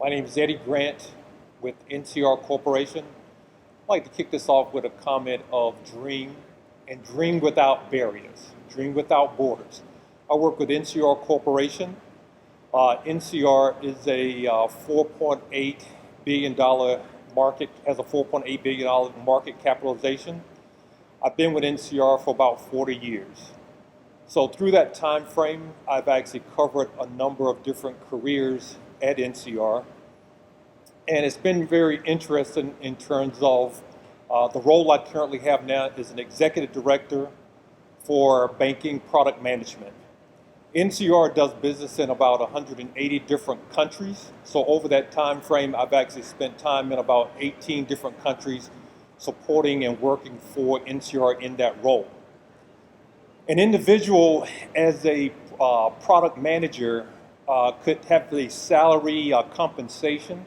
My name is Eddie Grant with NCR Corporation. I'd like to kick this off with a comment of dream and dream without barriers, dream without borders. I work with NCR Corporation. NCR is a $4.8 billion market, has a $4.8 billion market capitalization. I've been with NCR for about 40 years. So through that time frame, I've actually covered a number of different careers at NCR. And it's been very interesting in terms of the role I currently have now is an executive director for banking product management. NCR does business in about 180 different countries. So over that time frame, I've actually spent time in about 18 different countries supporting and working for NCR in that role. An individual as a product manager could have the salary compensation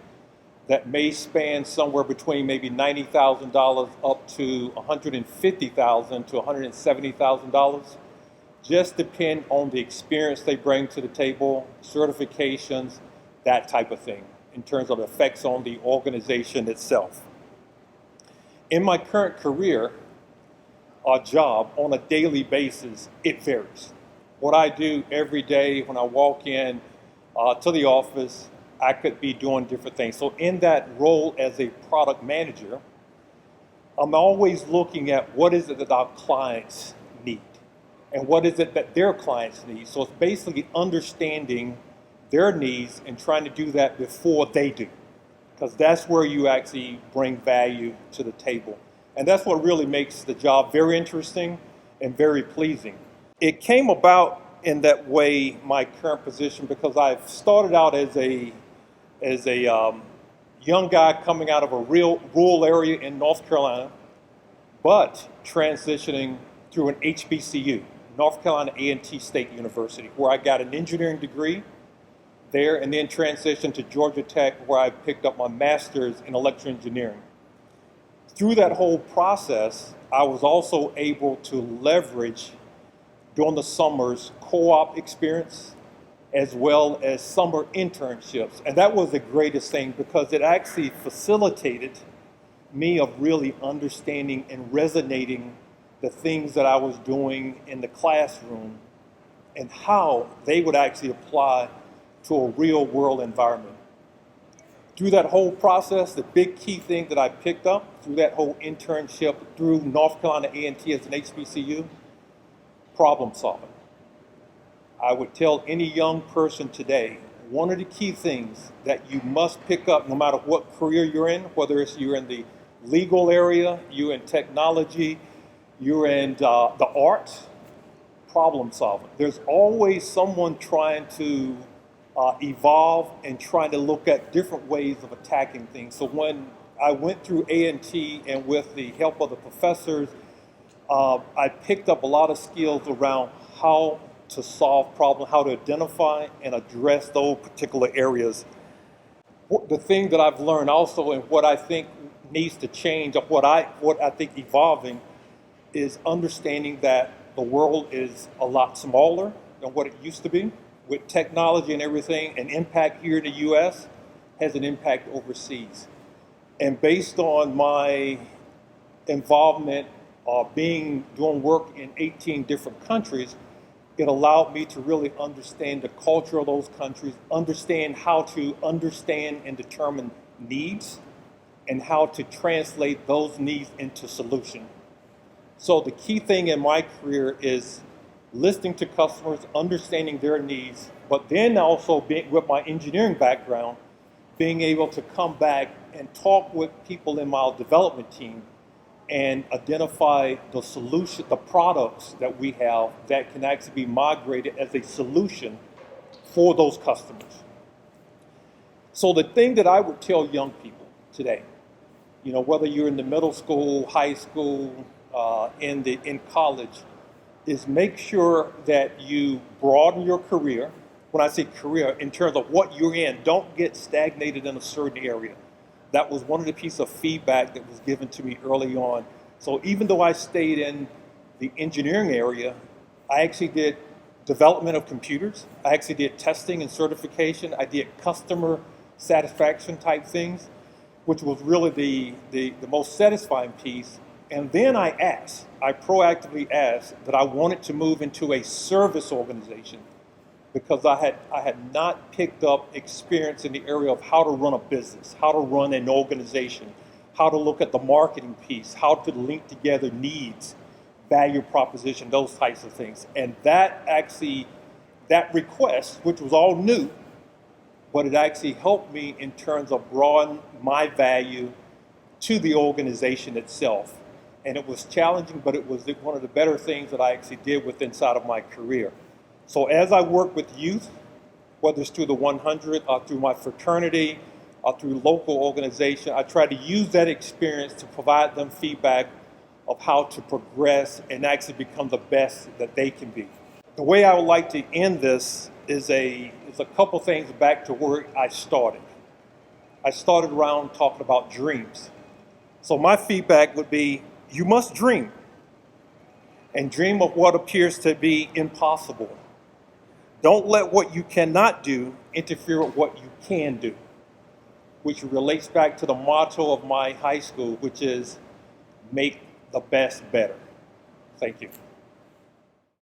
that may span somewhere between maybe $90,000 up to $150,000 to $170,000. Just depend on the experience they bring to the table, certifications, that type of thing, in terms of effects on the organization itself. In my current career or job, on a daily basis, it varies. What I do every day when I walk in to the office, I could be doing different things. So in that role as a product manager, I'm always looking at what is it that our clients need and what is it that their clients need. So it's basically understanding their needs and trying to do that before they do, because that's where you actually bring value to the table. And that's what really makes the job very interesting and very pleasing. It came about in that way, my current position, because I've started out as a young guy coming out of a real rural area in North Carolina, but transitioning through an HBCU, North Carolina A&T State University, where I got an engineering degree there, and then transitioned to Georgia Tech, where I picked up my master's in electrical engineering. Through that whole process, I was also able to leverage during the summers co-op experience as well as summer internships. And that was the greatest thing because it actually facilitated me of really understanding and resonating the things that I was doing in the classroom and how they would actually apply to a real world environment. Through that whole process, the big key thing that I picked up through that whole internship through North Carolina A&T as an HBCU, problem solving. I would tell any young person today, one of the key things that you must pick up no matter what career you're in, whether it's you're in the legal area, you're in technology, you're in the arts, problem solving. There's always someone trying to evolve and trying to look at different ways of attacking things. So when I went through A&T and with the help of the professors, I picked up a lot of skills around how to solve problems, how to identify and address those particular areas. The thing that I've learned also and what I think needs to change, or what I think evolving, is understanding that the world is a lot smaller than what it used to be. With technology and everything, an impact here in the U.S. has an impact overseas. And based on my involvement doing work in 18 different countries, it allowed me to really understand the culture of those countries, understand how to understand and determine needs, and how to translate those needs into solutions. So the key thing in my career is listening to customers, understanding their needs, but then also with my engineering background, being able to come back and talk with people in my development team and identify the solution, the products that we have that can actually be migrated as a solution for those customers. So the thing that I would tell young people today, whether you're in the middle school, high school, in college, is make sure that you broaden your career. When I say career, in terms of what you're in, don't get stagnated in a certain area. That was one of the pieces of feedback that was given to me early on. So even though I stayed in the engineering area, I actually did development of computers. I actually did testing and certification. I did customer satisfaction type things, which was really the most satisfying piece. And then I proactively asked that I wanted to move into a service organization because I had not picked up experience in the area of how to run a business, how to run an organization, how to look at the marketing piece, how to link together needs, value proposition, those types of things. And that request, which was all new, but it actually helped me in terms of broaden my value to the organization itself. And it was challenging, but it was one of the better things that I actually did inside of my career. So as I work with youth, whether it's through the 100 or through my fraternity or through local organization, I try to use that experience to provide them feedback of how to progress and actually become the best that they can be. The way I would like to end this is a couple things back to where I started. I started around talking about dreams. So my feedback would be, you must dream, and dream of what appears to be impossible. Don't let what you cannot do interfere with what you can do, which relates back to the motto of my high school, which is make the best better. Thank you.